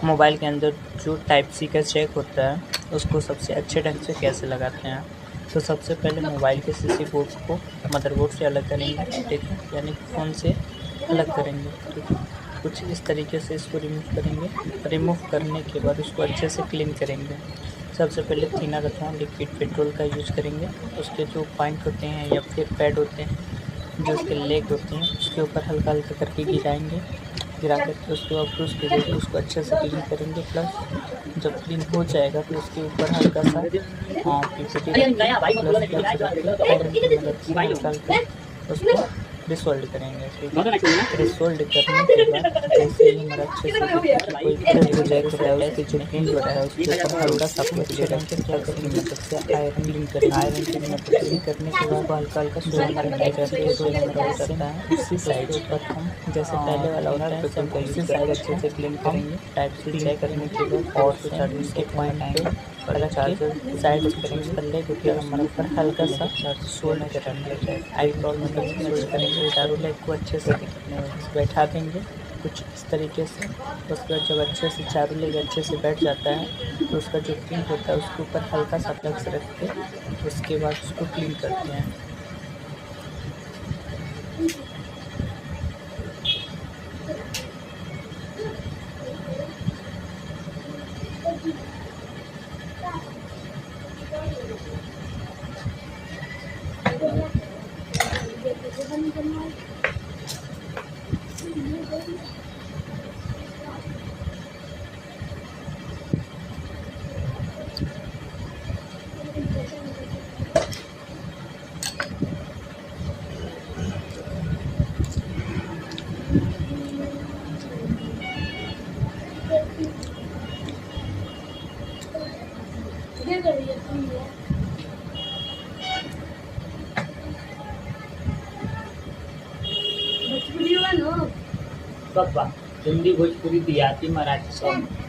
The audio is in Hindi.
मोबाइल के अंदर जो टाइप सी का जैक होता है उसको सबसे अच्छे ढंग से कैसे लगाते हैं। तो सबसे पहले मोबाइल के सीसी बोर्ड को मदरबोर्ड से अलग करेंगे, ठीक है, यानी कि फ़ोन से अलग करेंगे, ठीक है। कुछ इस तरीके से इसको रिमूव करेंगे। रिमूव करने के बाद उसको अच्छे से क्लीन करेंगे। सबसे पहले थिनर अथवा लिक्विड पेट्रोल का यूज़ करेंगे। उसके जो पॉइंट होते हैं या फिर पैड होते हैं, जो उसके लेग होते हैं, उसके ऊपर हल्का हल्का करके गिराएंगे। गिरा करके उसके बाद ब्रश के जरिए उसको अच्छे से क्लीन करेंगे। प्लस जब क्लीन हो जाएगा तो उसके ऊपर हल्का सा पीपीटी प्लस फ्लेक्स रख के आयरन की मदद से हल्का हल्का उसको डिसोल्ड करेंगे, ठीक है। डिसोल्ड करने के बाद जैसे ही हमारा अच्छे से कोई जो जैक होता है उसकी जो प्रिंट होता है उसके ऊपर हल्का सा अच्छे रंग के फ्लेक्स की मदद से आयरन क्लीन करेंगे। आयरन की मदद से करने के बाद हल्का हल्का सोना लगाया जाता है। सोना लगाया जाता है उसी साइड पर हम जैसे पहले वाला होता है सब उसी साइड अच्छे से क्लीन करेंगे। टाइप से चेक करने के बाद और से चार्जिंग के पॉइंट पे अगर चार्जर साइड करेंगे पल्ले को फिर हमारे ऊपर हल्का सा सोने के रंग लग जाए। आई रोल मतलब यूज करेंगे। चारों लेग को अच्छे से बैठा देंगे कुछ इस तरीके से। उसके बाद जब अच्छे से चारों लेग अच्छे से बैठ जाता है तो उसका जो प्रिंट होता है उसके ऊपर हल्का सा फ्लेक्स रख के उसके बाद उसको क्लीन करते हैं। हिंदी, भोजपुरी, देहाती, मराठी सॉन्ग।